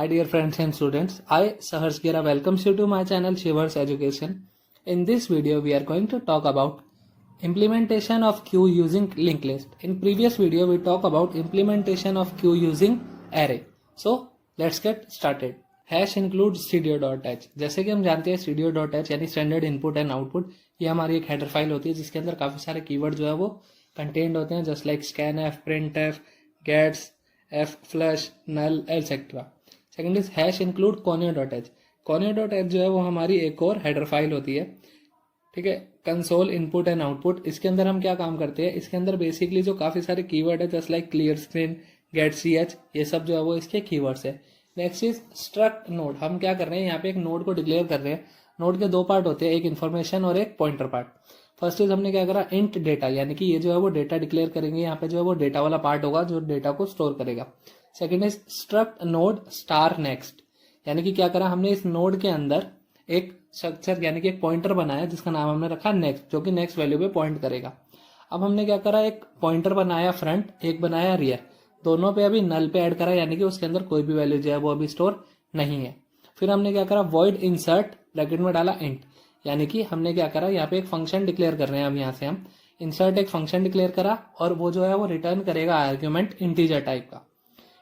My dear friends and students, I Sahars Gira welcomes you to my channel Shivers Education. In this video, we are going to talk about implementation of queue using linked list. In previous video, we talked about implementation of queue using array. So let's get started. Hash include studio.h. जैसे कि हम जानते हैं studio.h यानी standard input and output, ये हमारी एक header file होती है जिसके अंदर काफी सारे कीवर्ड जो है वो कंटेंट होते हैं, just like scanf, printf, gets, f, flush, null, etc. Second is hash include conio.h. conio.h जो है वो हमारी एक और हेडर फाइल होती है, ठीक है, कंसोल इनपुट एंड आउटपुट. इसके अंदर हम क्या काम करते हैं, इसके अंदर बेसिकली जो काफी सारे कीवर्ड है just like clear screen, get ch, ये सब जो है वो इसके कीवर्ड्स है. Next is struct node. हम क्या कर रहे हैं, यहाँ पे एक नोड को डिक्लेयर कर रहे हैं. नोड के दो पार्ट होते हैं, एक इन्फॉर्मेशन और एक पॉइंटर पार्ट. फर्स्ट इज हमने क्या करा, इंट डेटा, यानी कि ये जो है वो डेटा डिक्लेयर करेंगे. यहाँ पे जो है वो डेटा वाला पार्ट होगा जो डेटा को स्टोर करेगा. Second is struct node star next, यानी कि क्या करा हमने, इस नोड के अंदर एक स्ट्रक्चर यानी कि एक पॉइंटर बनाया जिसका नाम हमने रखा नेक्स्ट, जो कि नेक्स्ट वैल्यू पे पॉइंट करेगा. अब हमने क्या करा, एक पॉइंटर बनाया फ्रंट, एक बनाया रियर, दोनों पे अभी नल पे ऐड करा, यानी कि उसके अंदर कोई भी वैल्यू जो है वो अभी स्टोर नहीं है. फिर हमने क्या करा, वॉइड इंसर्ट ब्रैकेट में डाला इंट, यानी कि हमने क्या करा, यहाँ पे एक फंक्शन डिक्लेयर कर रहे हैं. अब यहाँ से हम इंसर्ट एक फंक्शन डिक्लेयर करा और वो जो है वो रिटर्न करेगा आर्ग्यूमेंट इंटीजर टाइप का.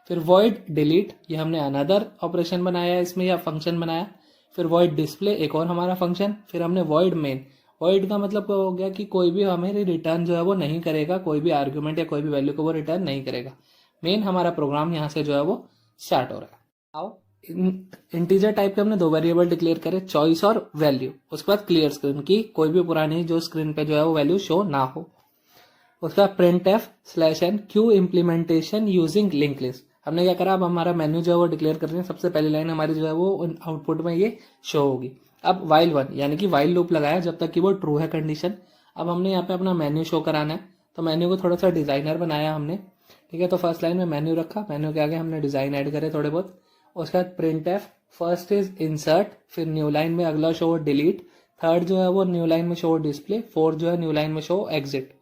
फिर वॉइड डिलीट, ये हमने अनदर ऑपरेशन बनाया इसमें या फंक्शन बनाया. फिर वॉइड डिस्प्ले, एक और हमारा फंक्शन. फिर हमने वॉइड मेन, वॉइड का मतलब क्या हो गया कि कोई भी हमें रिटर्न जो है वो नहीं करेगा, कोई भी आर्ग्यूमेंट या कोई भी वैल्यू को वो रिटर्न नहीं करेगा. मेन हमारा प्रोग्राम यहाँ से जो है वो स्टार्ट हो रहा है. आओ, इंटीजर टाइप के हमने दो वेरिएबल डिक्लेयर करे, चॉइस और वैल्यू. उसके बाद क्लियर स्क्रीन की, कोई भी पुरानी जो स्क्रीन पे जो है वो वैल्यू शो ना हो. उसके बाद printf/n Q implementation using link list. हमने क्या करा, अब हमारा मेन्यू जो है वो डिक्लेयर कर रहे हैं. सबसे पहली लाइन हमारी जो है वो आउटपुट में ये शो होगी. अब while 1 यानी कि while लूप लगाया जब तक कि वो ट्रू है कंडीशन. अब हमने यहाँ पे अपना मेन्यू शो कराना है, तो मेन्यू को थोड़ा सा डिजाइनर बनाया हमने, ठीक है. तो फर्स्ट लाइन में मेन्यू रखा, मेन्यू के आगे हमने डिजाइन ऐड करे थोड़े बहुत. उसके बाद printf, फर्स्ट इज इंसर्ट, फिर न्यू लाइन में अगला शो डिलीट, थर्ड जो है वो न्यू लाइन में शो डिस्प्ले, फोर्थ जो है न्यू लाइन में शो एग्जिट.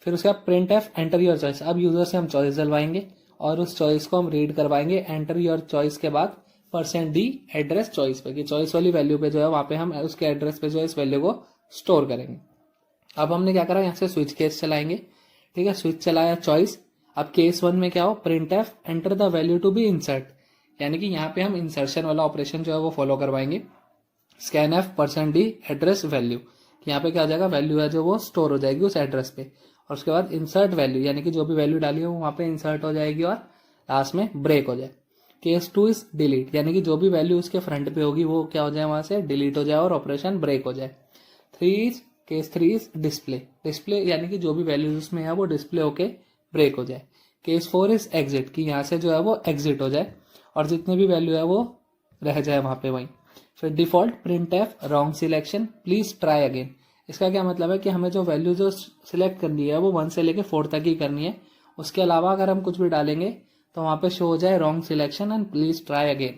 फिर उसके बाद printf एंटर योर चॉइस. अब यूजर से हम चॉइस डलवाएंगे और उस चॉइस को हम रीड करवाएंगे. एंटर योर चॉइस के बाद %d एड्रेस चॉइस पे, कि चॉइस वाली वैल्यू पे जो है वहां पे हम उसके एड्रेस पे जो है इस वैल्यू को स्टोर करेंगे. अब हमने क्या करा, यहाँ से स्विच केस चलाएंगे, ठीक है. स्विच चलाया चॉइस. अब केस 1 में क्या हो, printf enter the value to be insert, यानी कि यहाँ पे हम इंसर्शन वाला ऑपरेशन जो है वो फॉलो करवाएंगे. scanf %d एड्रेस वैल्यू, यहाँ पे क्या हो जाएगा, वैल्यू है जो वो स्टोर हो जाएगी उस एड्रेस पे. और उसके बाद इंसर्ट वैल्यू, यानी कि जो भी वैल्यू डाली हो वहां पे इंसर्ट हो जाएगी और लास्ट में ब्रेक हो जाए. केस 2 इज डिलीट, यानी कि जो भी वैल्यू उसके फ्रंट पे होगी वो क्या हो जाए, वहां से डिलीट हो जाए और ऑपरेशन ब्रेक हो जाए. केस 3 इज डिस्प्ले, डिस्प्ले यानी कि जो भी वैल्यूज उसमें है वो डिस्प्ले होके ब्रेक हो जाए. केस 4 इज एग्जिट, कि यहाँ से जो है वो एग्जिट हो जाए और जितने भी वैल्यू है वो रह जाए वहां पे वहीं. फिर default printf wrong selection please try again. इसका क्या मतलब है कि हमें जो वैल्यू जो सिलेक्ट करनी है वो 1 से लेके 4 तक ही करनी है. उसके अलावा अगर हम कुछ भी डालेंगे तो वहां पे शो हो जाए wrong selection and please try again.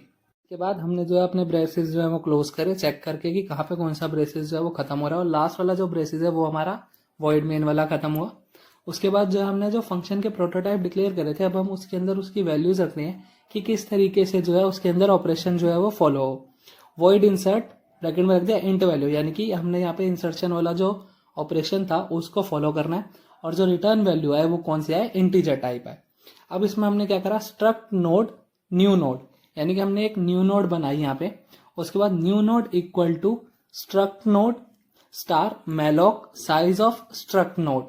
के बाद हमने जो है अपने ब्रेसेस जो है वो क्लोज करे, चेक करके कि कहाँ पे कौन सा ब्रेसेस जो है वो खत्म हो रहा है. और लास्ट वाला जो ब्रेसेस है वो हमारा वॉइड मेन वाला खत्म हुआ. उसके बाद जो हमने जो फंक्शन के प्रोटोटाइप डिक्लेयर करे थे, अब हम उसके अंदर उसकी वैल्यूज रखते हैं कि किस तरीके से जो है उसके अंदर ऑपरेशन जो है वो फॉलो हो. वॉइड इंसर्ट ब्रैकेट में रख दिया इंट वैल्यू, यानी कि हमने यहाँ पे इंसर्शन वाला जो ऑपरेशन था उसको फॉलो करना है. और जो रिटर्न वैल्यू है वो कौन सी है, इंटीजर टाइप है. अब इसमें हमने क्या करा, स्ट्रक्ट नोड न्यू नोड, यानी कि हमने एक न्यू नोड बनाई यहाँ पे. उसके बाद new node equal to struct node star malloc size of struct node.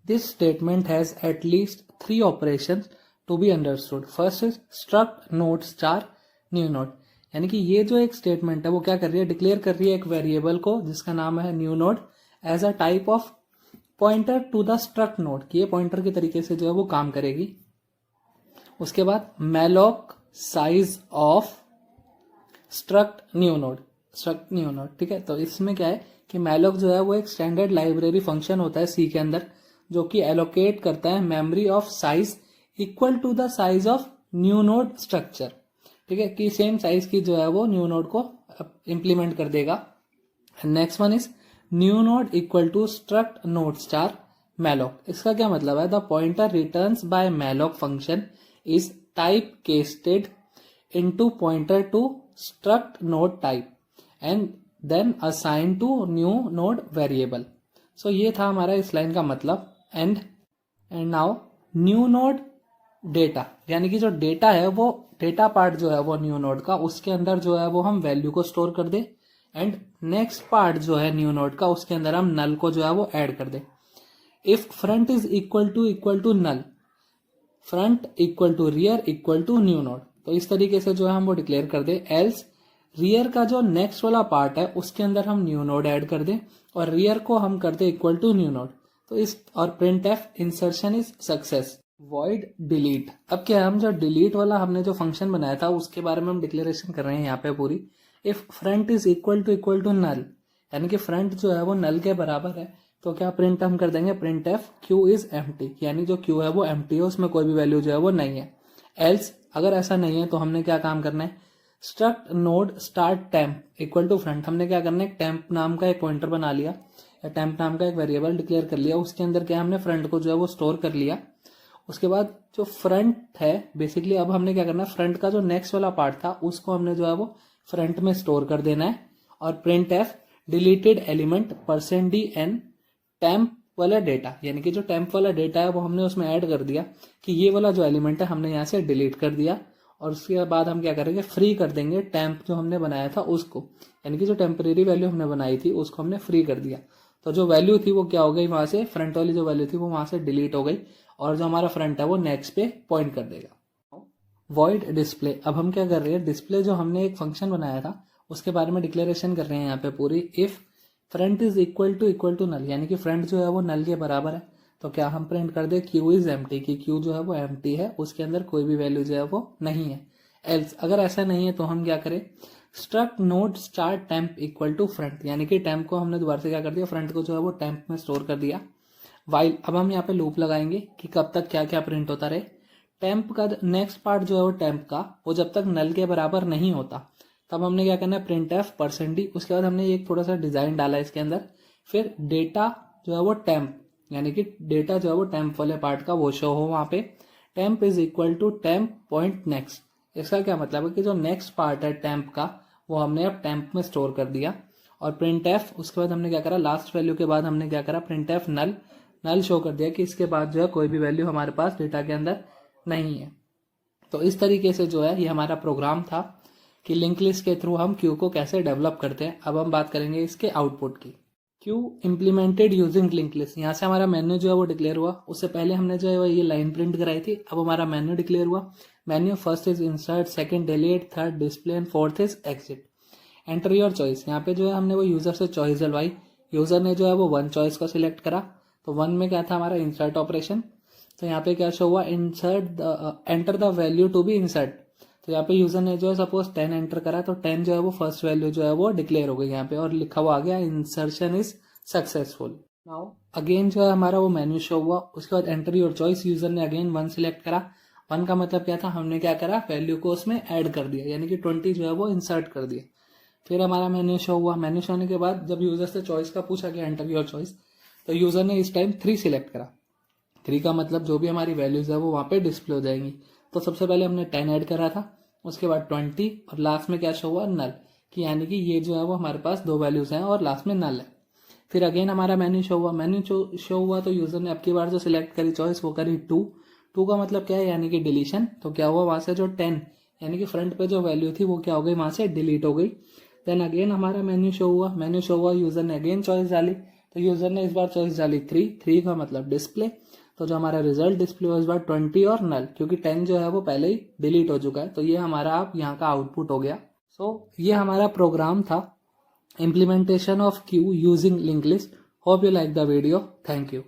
This statement has at least 3 operations to be understood. First is struct node star new node, यानी कि ये जो एक स्टेटमेंट है वो क्या कर रही है, डिक्लेयर कर रही है एक वेरिएबल को जिसका नाम है new node as a type of pointer to the struct node, कि ये पॉइंटर के तरीके से जो है वो काम करेगी. उसके बाद malloc size of struct new node, ठीक है. तो इसमें क्या है कि मैलॉक जो है वो एक स्टैंडर्ड लाइब्रेरी फंक्शन होता है सी के अंदर, जो कि एलोकेट करता है memory of size equal to the size of new node structure, ठीक है, कि सेम साइज की जो है वो न्यू नोड को इंप्लीमेंट कर देगा. Next one is new node equal to struct node star malloc. इसका क्या मतलब है, the pointer returns by malloc function is type casted into pointer to struct node type and then assign to new node variable. So ये था हमारा इस line का मतलब. And now new node data, यानी कि जो डेटा है वो डेटा पार्ट जो है वो न्यू नोड का, उसके अंदर जो है वो हम वैल्यू को स्टोर कर दे. एंड नेक्स्ट पार्ट जो है न्यू नोड का, उसके अंदर हम नल को जो है वो ऐड कर दे. If front is equal to null, front equal to rear equal to new node, तो इस तरीके से जो है हम वो डिक्लेयर कर दे. एल्स रियर का जो नेक्स्ट वाला पार्ट है उसके अंदर हम न्यू नोड ऐड कर दे और रियर को हम कर दे इक्वल टू न्यू नोड. तो इस और print F insertion is success. Void delete. अब क्या है, हम जो डिलीट वाला हमने जो फंक्शन बनाया था उसके बारे में हम डिक्लेरेशन कर रहे हैं यहाँ पे पूरी. If front is equal to null, यानी कि फ्रंट जो है वो नल के बराबर है, तो क्या प्रिंट हम कर देंगे print F Q is empty, यानी जो क्यू है वो एम्प्टी है, उसमें कोई भी वैल्यू जो है वो नहीं है. एल्स अगर ऐसा नहीं है तो हमने क्या काम करना है, struct node start temp equal to front. हमने क्या करना है, टेम्प नाम का एक पॉइंटर बना लिया या टेम्प नाम का एक वेरिएबल डिक्लेयर कर लिया, उसके अंदर क्या हमने फ्रंट को जो है वो स्टोर कर लिया. उसके बाद जो फ्रंट है बेसिकली अब हमने क्या करना है, फ्रंट का जो नेक्स्ट वाला पार्ट था उसको हमने जो है वो फ्रंट में स्टोर कर देना है. और print F deleted element %dn temp वाला डेटा, यानी कि जो टेम्प वाला डेटा है वो हमने उसमें ऐड कर दिया कि ये वाला जो एलिमेंट है हमने यहाँ से डिलीट कर दिया. और उसके बाद हम क्या करेंगे, फ्री कर देंगे टेम्प जो हमने बनाया था उसको, यानी कि जो टेम्परेरी वैल्यू हमने बनाई थी उसको हमने फ्री कर दिया. तो जो वैल्यू थी वो क्या हो गई, वहां से फ्रंट वाली जो वैल्यू थी वो वहां से डिलीट हो गई और जो हमारा फ्रंट है वो नेक्स्ट पे पॉइंट कर देगा. Void display. अब हम क्या कर रहे हैं, डिस्प्ले जो हमने एक फंक्शन बनाया था उसके बारे में डिक्लेरेशन कर रहे हैं यहाँ पे पूरी. If front is equal to null, यानी कि फ्रंट जो है वो नल के बराबर है, तो क्या हम प्रिंट कर दे क्यू इज एम्प्टी, कि क्यू जो है वो एम्प्टी है, उसके अंदर कोई भी वैल्यू जो है वो नहीं है. एल्स अगर ऐसा नहीं है तो हम क्या करें, struct node start temp equal to front, यानी कि टेम्प को हमने दोबारा से क्या कर दिया, फ्रंट को जो है वो टेम्प में स्टोर कर दिया. वाइल अब हम यहाँ पे लूप लगाएंगे कि कब तक क्या क्या प्रिंट होता रहे. टेम्प का नेक्स्ट पार्ट जो है वो टेम्प का, वो जब तक नल के बराबर नहीं होता तब हमने क्या करना है, प्रिंट एफ %d. उसके बाद हमने एक थोड़ा सा डिजाइन डाला इसके अंदर. फिर डेटा जो है वो टेम्प, यानी कि डेटा जो है वो टेम्प वाले पार्ट का वो शो हो वहां पे. Temp is equal to temp point next. इसका क्या मतलब है कि जो नेक्स्ट पार्ट है टेम्प का वो हमने अब टेम्प में स्टोर कर दिया. और प्रिंट एफ उसके बाद हमने क्या करा, लास्ट वैल्यू के बाद हमने क्या करा, प्रिंट एफ नल शो कर दिया कि इसके बाद जो है कोई भी वैल्यू हमारे पास डेटा के अंदर नहीं है. तो इस तरीके से जो है ये हमारा प्रोग्राम था कि लिंक लिस्ट के थ्रू हम क्यू को कैसे डेवलप करते हैं. अब हम बात करेंगे इसके आउटपुट की. Q implemented using link list. यहाँ से हमारा मेन्यू जो है वो डिक्लेयर हुआ. उससे पहले हमने जो है ये लाइन प्रिंट कराई थी. अब हमारा मेन्यू डिक्लेयर हुआ. Menu first is insert, second delete, third display and fourth is exit. Enter your choice. यहाँ पे जो है हमने वो यूजर से चॉइस डलवाई. यूजर ने जो है वो 1 चॉइस को सिलेक्ट करा. तो 1 में क्या था हमारा, इंसर्ट ऑपरेशन. तो यहाँ पे क्या शो हुआ, insert enter the value to be insert. तो यहाँ पे यूजर ने जो है सपोज 10 एंटर करा, तो 10 जो है वो फर्स्ट वैल्यू जो है वो डिक्लेयर हो गई यहाँ पे और लिखा हुआ आ गया insertion is successful. Now again जो है हमारा वो मेन्यू शो हुआ. उसके बाद एंटर योर चॉइस. यूजर ने अगेन 1 सिलेक्ट करा. 1 का मतलब क्या था, हमने क्या करा, वैल्यू को उसमें ऐड कर दिया, यानी कि 20 जो है वो इंसर्ट कर दिया. फिर हमारा मेन्यू शो हुआ. मेन्यू शो होने के बाद जब यूजर से चॉइस का पूछा गया एंटर योर चॉइस, तो यूजर ने इस टाइम 3 सिलेक्ट करा. 3 का मतलब जो भी हमारी वैल्यूज है वो वहां पे डिस्प्ले हो जाएंगी. तो सबसे पहले हमने 10 ऐड करा था, उसके बाद 20 और लास्ट में क्या शो हुआ, नल, कि यानी कि ये जो है वो हमारे पास 2 वैल्यूज हैं और लास्ट में नल है. फिर अगेन हमारा मेन्यू शो हुआ. मेन्यू शो हुआ तो यूजर ने अब की बार जो सिलेक्ट करी चॉइस वो करी 2 का मतलब क्या है, यानी कि डिलीशन. तो क्या हुआ, वहां से जो 10 यानी कि फ्रंट पे जो वैल्यू थी वो क्या हो गई, वहां से डिलीट हो गई. देन अगेन हमारा मेन्यू शो हुआ. यूजर ने अगेन चॉइस डाली. तो यूजर ने इस बार चॉइस डाली 3 का मतलब डिस्प्ले. तो जो हमारा रिजल्ट डिस्प्ले हुआ इस बार 20 और नल, क्योंकि 10 जो है वो पहले ही डिलीट हो चुका है. तो ये हमारा आप यहाँ का आउटपुट हो गया. ये हमारा प्रोग्राम था, implementation of Q using link list. Hope you like the video. Thank you.